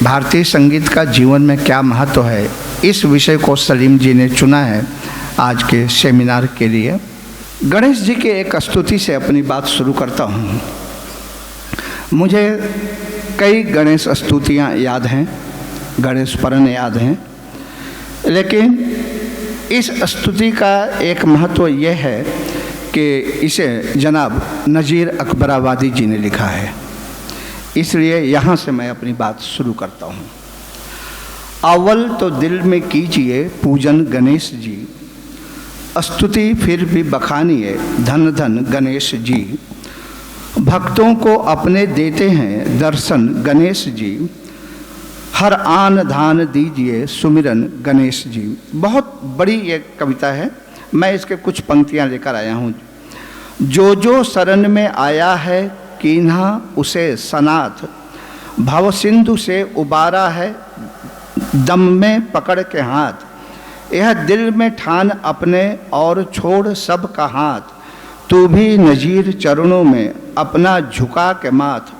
भारतीय संगीत का जीवन में क्या महत्व है, इस विषय को सलीम जी ने चुना है आज के सेमिनार के लिए। गणेश जी के एक स्तुति से अपनी बात शुरू करता हूँ। मुझे कई गणेश स्तुतियाँ याद हैं, गणेश पुराण याद हैं, लेकिन इस स्तुति का एक महत्व यह है कि इसे जनाब नज़ीर अकबराबादी जी ने लिखा है, इसलिए यहाँ से मैं अपनी बात शुरू करता हूँ। अव्वल तो दिल में कीजिए पूजन गणेश जी, स्तुति फिर भी बखानिए धन धन गणेश जी। भक्तों को अपने देते हैं दर्शन गणेश जी, हर आन धान दीजिए सुमिरन गणेश जी। बहुत बड़ी ये कविता है, मैं इसके कुछ पंक्तियाँ लेकर आया हूँ। जो जो शरण में आया है कीन्हा उसे सनाथ, भव सिंधु से उबारा है दम में पकड़ के हाथ। यह दिल में ठान अपने और छोड़ सब का हाथ, तू भी नज़ीर चरणों में अपना झुका के माथ।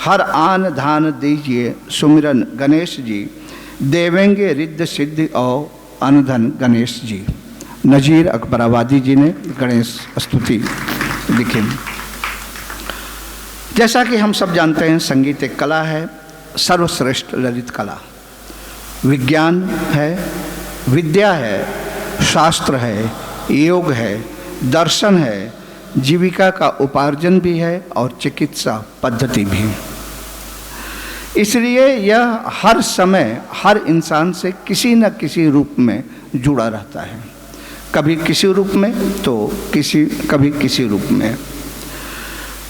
हर आन धान दीजिए सुमिरन गणेश जी, देवेंगे रिद्ध सिद्धि और अनधन गणेश जी। नज़ीर अकबराबादी जी ने गणेश स्तुति लिखी। जैसा कि हम सब जानते हैं, संगीत एक कला है, सर्वश्रेष्ठ ललित कला। विज्ञान है, विद्या है, शास्त्र है, योग है, दर्शन है, जीविका का उपार्जन भी है और चिकित्सा पद्धति भी। इसलिए यह हर समय हर इंसान से किसी न किसी रूप में जुड़ा रहता है, कभी किसी रूप में तो कभी किसी रूप में।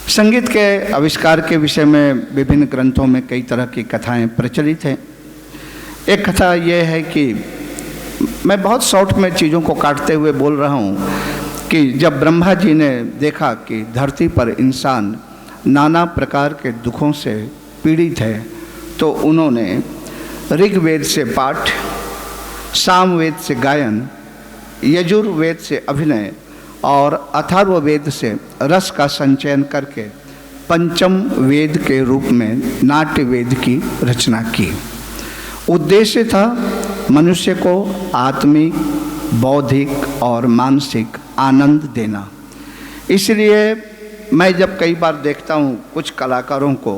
संगीत के आविष्कार के विषय में विभिन्न ग्रंथों में कई तरह की कथाएं प्रचलित हैं। एक कथा यह है कि मैं बहुत शॉर्ट में चीज़ों को काटते हुए बोल रहा हूँ कि जब ब्रह्मा जी ने देखा कि धरती पर इंसान नाना प्रकार के दुखों से पीड़ित है, तो उन्होंने ऋग्वेद से पाठ, सामवेद से गायन, यजुर्वेद से अभिनय और अथर्ववेद से रस का संचयन करके पंचम वेद के रूप में नाट्य वेद की रचना की। उद्देश्य था मनुष्य को आत्मिक, बौद्धिक और मानसिक आनंद देना। इसलिए मैं जब कई बार देखता हूँ कुछ कलाकारों को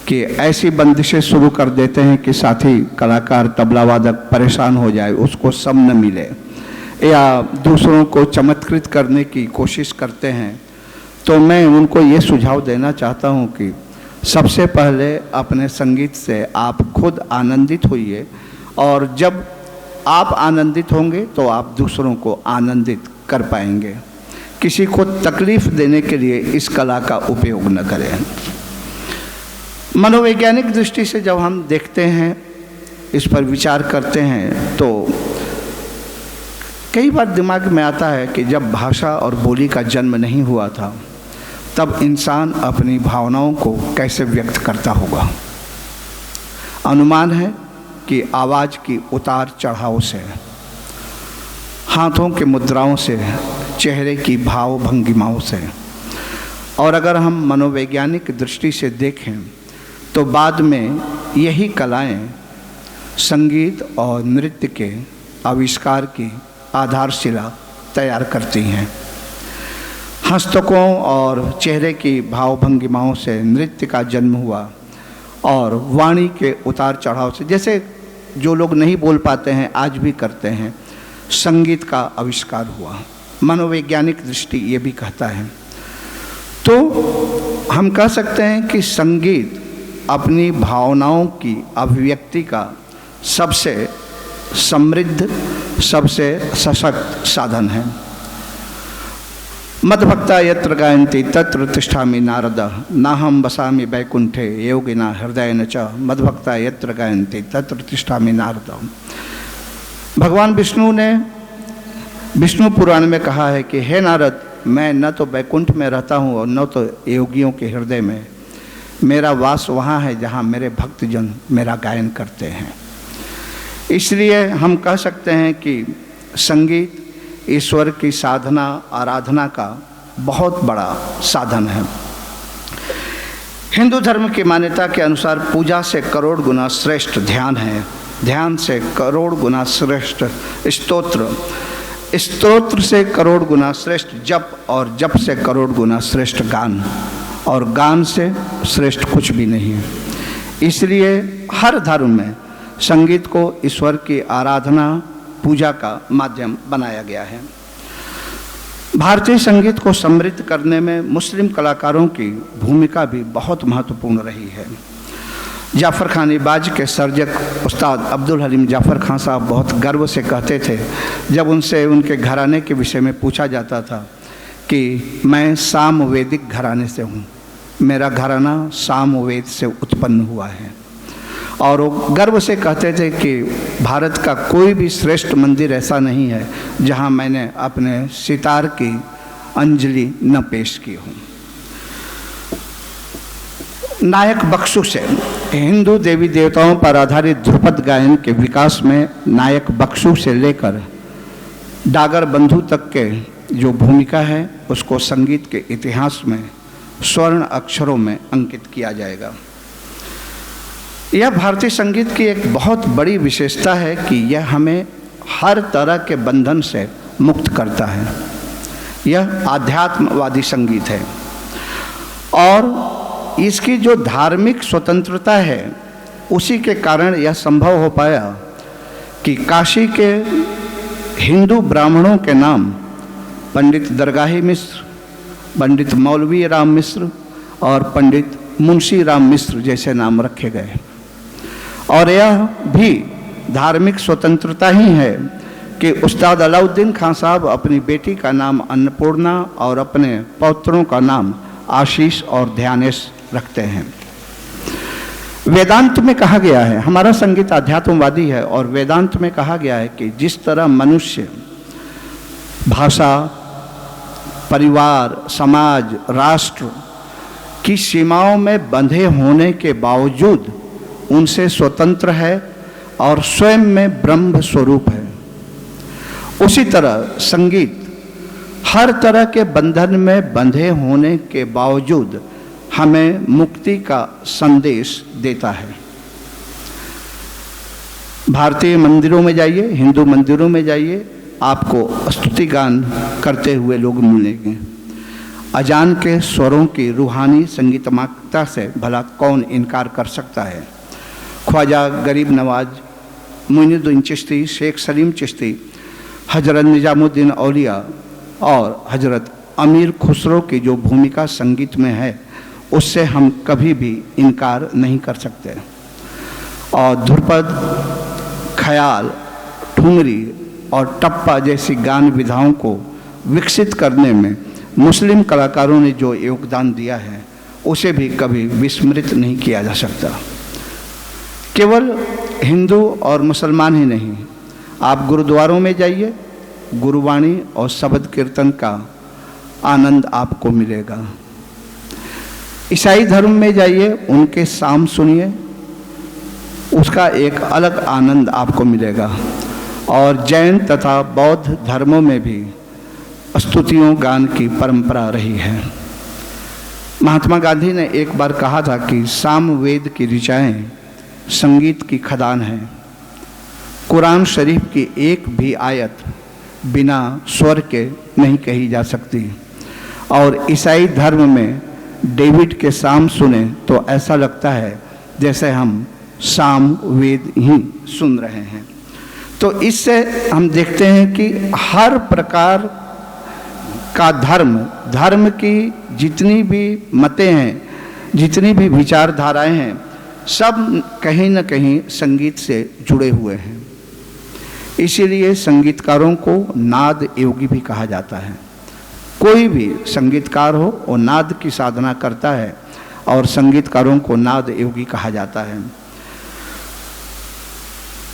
कि ऐसी बंदिशें शुरू कर देते हैं कि साथी कलाकार तबला वादक परेशान हो जाए, उसको सम न मिले, या दूसरों को चमत्कृत करने की कोशिश करते हैं, तो मैं उनको ये सुझाव देना चाहता हूँ कि सबसे पहले अपने संगीत से आप खुद आनंदित होइए, और जब आप आनंदित होंगे तो आप दूसरों को आनंदित कर पाएंगे। किसी को तकलीफ देने के लिए इस कला का उपयोग न करें। मनोवैज्ञानिक दृष्टि से जब हम देखते हैं, इस पर विचार करते हैं, तो कई बार दिमाग में आता है कि जब भाषा और बोली का जन्म नहीं हुआ था, तब इंसान अपनी भावनाओं को कैसे व्यक्त करता होगा। अनुमान है कि आवाज़ की उतार चढ़ाव से, हाथों के मुद्राओं से, चेहरे की भाव भंगिमाओं से, और अगर हम मनोवैज्ञानिक दृष्टि से देखें तो बाद में यही कलाएं संगीत और नृत्य के आविष्कार की आधारशिला तैयार करती हैं। हस्तकों और चेहरे की भाव भंगिमाओं से नृत्य का जन्म हुआ, और वाणी के उतार चढ़ाव से, जैसे जो लोग नहीं बोल पाते हैं आज भी करते हैं, संगीत का आविष्कार हुआ। मनोवैज्ञानिक दृष्टि ये भी कहता है। तो हम कह सकते हैं कि संगीत अपनी भावनाओं की अभिव्यक्ति का सबसे समृद्ध, सबसे सशक्त साधन है। मद्भक्ता यत्र गायन्ति तत्र तिष्ठामि नारद, नाहं वसामि वैकुंठे योगिना हृदयेन च, मद्भक्ता यत्र गायन्ति तत्र तिष्ठामि नारद। भगवान विष्णु ने विष्णु पुराण में कहा है कि हे नारद, मैं न तो वैकुंठ में रहता हूँ और न तो योगियों के हृदय में, मेरा वास वहाँ है जहाँ मेरे भक्तजन मेरा गायन करते हैं। इसलिए हम कह सकते हैं कि संगीत ईश्वर की साधना, आराधना का बहुत बड़ा साधन है। हिंदू धर्म की मान्यता के अनुसार पूजा से करोड़ गुना श्रेष्ठ ध्यान है, ध्यान से करोड़ गुना श्रेष्ठ स्तोत्र, स्तोत्र से करोड़ गुना श्रेष्ठ जप, और जप से करोड़ गुना श्रेष्ठ गान, और गान से श्रेष्ठ कुछ भी नहीं है। इसलिए हर धर्म में संगीत को ईश्वर की आराधना पूजा का माध्यम बनाया गया है। भारतीय संगीत को समृद्ध करने में मुस्लिम कलाकारों की भूमिका भी बहुत महत्वपूर्ण रही है। जाफ़र खानी बाज के सर्जक उस्ताद अब्दुल हलीम जाफ़र खान साहब बहुत गर्व से कहते थे, जब उनसे उनके घराने के विषय में पूछा जाता था, कि मैं सामवेदिक घराने से हूँ, मेरा घराना सामवेद से उत्पन्न हुआ है। और वो गर्व से कहते थे कि भारत का कोई भी श्रेष्ठ मंदिर ऐसा नहीं है जहाँ मैंने अपने सितार की अंजलि न पेश की हो। नायक बख्शू से हिंदू देवी देवताओं पर आधारित ध्रुपद गायन के विकास में नायक बख्शू से लेकर डागर बंधु तक के जो भूमिका है उसको संगीत के इतिहास में स्वर्ण अक्षरों में अंकित किया जाएगा। यह भारतीय संगीत की एक बहुत बड़ी विशेषता है कि यह हमें हर तरह के बंधन से मुक्त करता है। यह आध्यात्मवादी संगीत है और इसकी जो धार्मिक स्वतंत्रता है उसी के कारण यह संभव हो पाया कि काशी के हिंदू ब्राह्मणों के नाम पंडित दरगाही मिश्र, पंडित मौलवी राम मिश्र और पंडित मुंशी राम मिश्र जैसे नाम रखे गए। और यह भी धार्मिक स्वतंत्रता ही है कि उस्ताद अलाउद्दीन खान साहब अपनी बेटी का नाम अन्नपूर्णा और अपने पौत्रों का नाम आशीष और ध्यानेश रखते हैं। वेदांत में कहा गया है, हमारा संगीत आध्यात्मवादी है, और वेदांत में कहा गया है कि जिस तरह मनुष्य भाषा, परिवार, समाज, राष्ट्र की सीमाओं में बंधे होने के बावजूद उनसे स्वतंत्र है और स्वयं में ब्रह्म स्वरूप है, उसी तरह संगीत हर तरह के बंधन में बंधे होने के बावजूद हमें मुक्ति का संदेश देता है। भारतीय मंदिरों में जाइए, हिंदू मंदिरों में जाइए, आपको स्तुति गान करते हुए लोग मिलेंगे। अजान के स्वरों की रूहानी संगीतमयता से भला कौन इनकार कर सकता है। ख्वाजा गरीब नवाज, मोइनुद्दीन चिश्ती, शेख सलीम चिश्ती, हजरत निजामुद्दीन औलिया और हजरत अमीर खुसरो की जो भूमिका संगीत में है उससे हम कभी भी इनकार नहीं कर सकते। और ध्रुपद, ख्याल, ठुमरी और टप्पा जैसी गान विधाओं को विकसित करने में मुस्लिम कलाकारों ने जो योगदान दिया है उसे भी कभी विस्मृत नहीं किया जा सकता। केवल हिंदू और मुसलमान ही नहीं, आप गुरुद्वारों में जाइए, गुरुवाणी और शब्द कीर्तन का आनंद आपको मिलेगा। ईसाई धर्म में जाइए, उनके शाम सुनिए, उसका एक अलग आनंद आपको मिलेगा। और जैन तथा बौद्ध धर्मों में भी स्तुतियों गान की परंपरा रही है। महात्मा गांधी ने एक बार कहा था कि सामवेद की ऋचाएं संगीत की खदान है। कुरान शरीफ की एक भी आयत बिना स्वर के नहीं कही जा सकती। और ईसाई धर्म में डेविड के शाम सुने तो ऐसा लगता है जैसे हम साम वेद ही सुन रहे हैं। तो इससे हम देखते हैं कि हर प्रकार का धर्म की जितनी भी मतें हैं, जितनी भी विचारधाराएं हैं, सब कहीं न कहीं संगीत से जुड़े हुए हैं। इसीलिए संगीतकारों को नाद योगी भी कहा जाता है। कोई भी संगीतकार हो वो नाद की साधना करता है और संगीतकारों को नाद योगी कहा जाता है।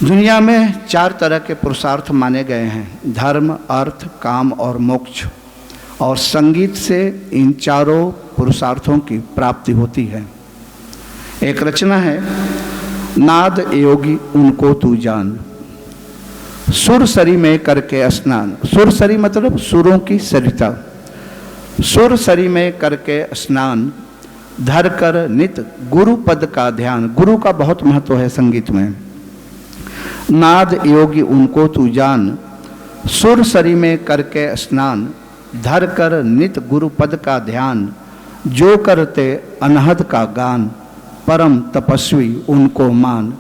दुनिया में 4 तरह के पुरुषार्थ माने गए हैं: धर्म, अर्थ, काम और मोक्ष। और संगीत से इन चारों पुरुषार्थों की प्राप्ति होती है। एक रचना है, नाद योगी उनको तू जान, सुर सरी में करके स्नान। सुर सरी मतलब सुरों की सरिता। सुर सरी में करके स्नान, धर कर नित गुरु पद का ध्यान। गुरु का बहुत महत्व है संगीत में। नाद योगी उनको तू जान, सुर सरी में करके स्नान, धर कर नित गुरु पद का ध्यान, जो करते अनहद का गान, परम तपस्वी उनको मान,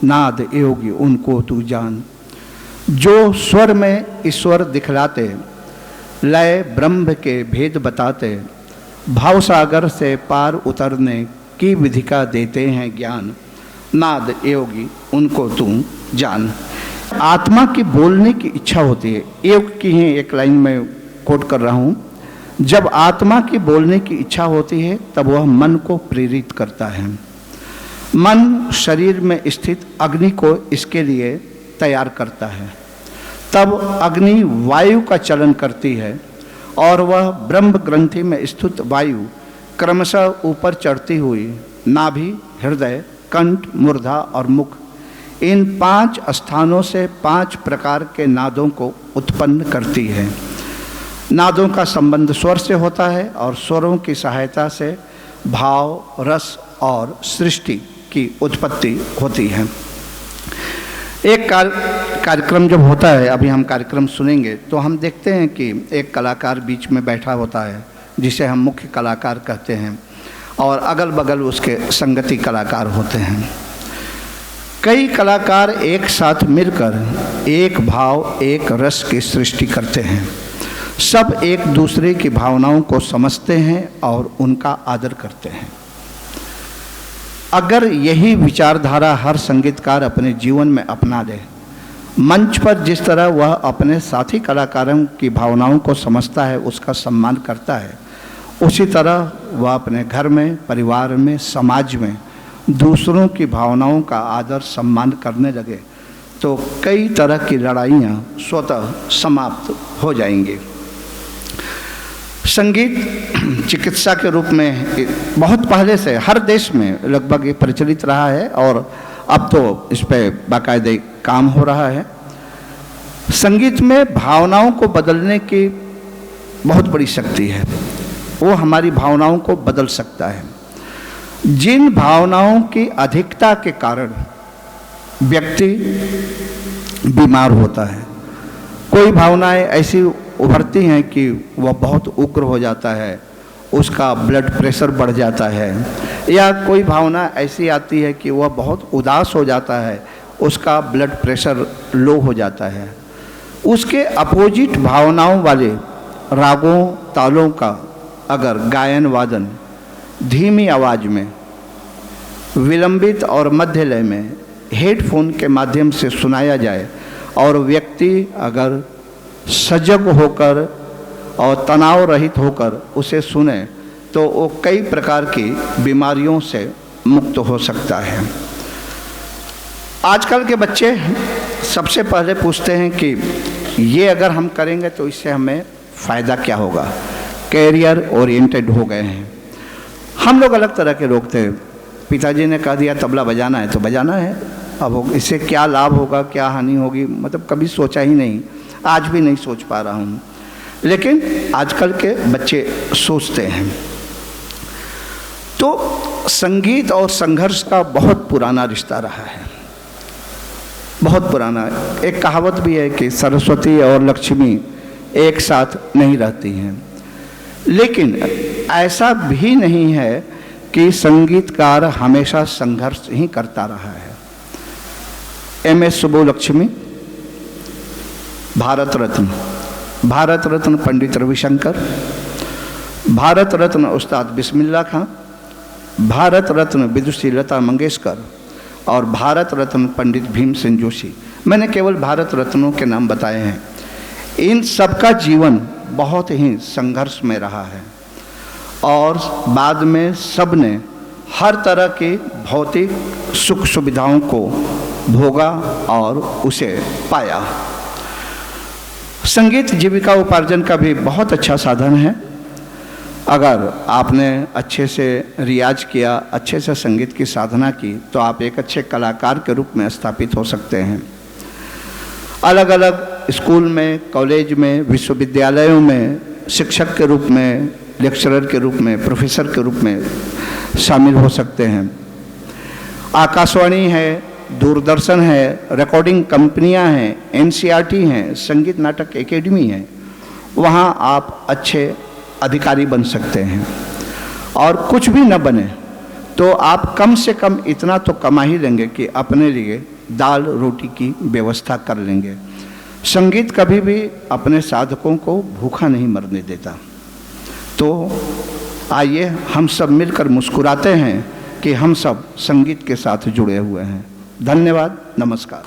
नाद योगी उनको तू जान। जो स्वर में ईश्वर दिखलाते, लय ब्रह्म के भेद बताते, भाव सागर से पार उतरने की विधि का देते हैं ज्ञान, नाद योगी उनको तू जान। आत्मा की बोलने की इच्छा होती है। योग की ही एक लाइन में कोट कर रहा हूँ। जब आत्मा की बोलने की इच्छा होती है तब वह मन को प्रेरित करता है। मन शरीर में स्थित अग्नि को इसके लिए तैयार करता है। तब अग्नि वायु का चलन करती है और वह ब्रह्म ग्रंथि में स्थित वायु क्रमशः ऊपर चढ़ती हुई नाभि, हृदय, कंठ, मूर्धा और मुख, इन 5 स्थानों से 5 प्रकार के नादों को उत्पन्न करती है। नादों का संबंध स्वर से होता है और स्वरों की सहायता से भाव, रस और सृष्टि की उत्पत्ति होती है। एक कार्यक्रम जब होता है, अभी हम कार्यक्रम सुनेंगे, तो हम देखते हैं कि एक कलाकार बीच में बैठा होता है जिसे हम मुख्य कलाकार कहते हैं और अगल बगल उसके संगति कलाकार होते हैं। कई कलाकार एक साथ मिलकर एक भाव, एक रस की सृष्टि करते हैं। सब एक दूसरे की भावनाओं को समझते हैं और उनका आदर करते हैं। अगर यही विचारधारा हर संगीतकार अपने जीवन में अपना ले, मंच पर जिस तरह वह अपने साथी कलाकारों की भावनाओं को समझता है, उसका सम्मान करता है, उसी तरह वह अपने घर में, परिवार में, समाज में दूसरों की भावनाओं का आदर सम्मान करने लगे तो कई तरह की लड़ाइयाँ स्वतः समाप्त हो जाएंगी। संगीत चिकित्सा के रूप में बहुत पहले से हर देश में लगभग प्रचलित रहा है और अब तो इस पर बाकायदे काम हो रहा है। संगीत में भावनाओं को बदलने की बहुत बड़ी शक्ति है। वो हमारी भावनाओं को बदल सकता है। जिन भावनाओं की अधिकता के कारण व्यक्ति बीमार होता है, कोई भावनाएं ऐसी उभरती हैं कि वह बहुत उग्र हो जाता है, उसका ब्लड प्रेशर बढ़ जाता है, या कोई भावना ऐसी आती है कि वह बहुत उदास हो जाता है, उसका ब्लड प्रेशर लो हो जाता है। उसके अपोजिट भावनाओं वाले रागों, तालों का अगर गायन वादन धीमी आवाज़ में, विलंबित और मध्य लय में हेडफोन के माध्यम से सुनाया जाए और व्यक्ति अगर सजग होकर और तनाव रहित होकर उसे सुने तो वो कई प्रकार की बीमारियों से मुक्त हो सकता है। आजकल के बच्चे सबसे पहले पूछते हैं कि ये अगर हम करेंगे तो इससे हमें फ़ायदा क्या होगा। कैरियर ओरिएंटेड हो गए हैं। हम लोग अलग तरह के लोग थे। पिताजी ने कह दिया तबला बजाना है तो बजाना है, अब इससे क्या लाभ होगा, क्या हानि होगी, मतलब कभी सोचा ही नहीं, आज भी नहीं सोच पा रहा हूँ। लेकिन आजकल के बच्चे सोचते हैं। तो संगीत और संघर्ष का बहुत पुराना रिश्ता रहा है, बहुत पुराना। एक कहावत भी है कि सरस्वती और लक्ष्मी एक साथ नहीं रहती हैं, लेकिन ऐसा भी नहीं है कि संगीतकार हमेशा संघर्ष ही करता रहा है। एम.एस. सुब्बुलक्ष्मी भारत रत्न पंडित रविशंकर, भारत रत्न उस्ताद बिस्मिल्लाह खां, भारत रत्न विदुषी लता मंगेशकर और भारत रत्न पंडित भीमसेन जोशी। मैंने केवल भारत रत्नों के नाम बताए हैं। इन सबका जीवन बहुत ही संघर्ष में रहा है और बाद में सब ने हर तरह की भौतिक सुख सुविधाओं को भोगा और उसे पाया। संगीत जीविका उपार्जन का भी बहुत अच्छा साधन है। अगर आपने अच्छे से रियाज किया, अच्छे से संगीत की साधना की, तो आप एक अच्छे कलाकार के रूप में स्थापित हो सकते हैं। अलग अलग स्कूल में, कॉलेज में, विश्वविद्यालयों में शिक्षक के रूप में लेक्चरर के रूप में, प्रोफेसर के रूप में शामिल हो सकते हैं। आकाशवाणी है, दूरदर्शन है, रिकॉर्डिंग कंपनियां हैं, एनसीईआरटी हैं, संगीत नाटक एकेडमी है, वहाँ आप अच्छे अधिकारी बन सकते हैं। और कुछ भी न बने तो आप कम से कम इतना तो कमा ही लेंगे कि अपने लिए दाल रोटी की व्यवस्था कर लेंगे। संगीत कभी भी अपने साधकों को भूखा नहीं मरने देता। तो आइए हम सब मिलकर मुस्कुराते हैं कि हम सब संगीत के साथ जुड़े हुए हैं। धन्यवाद, नमस्कार।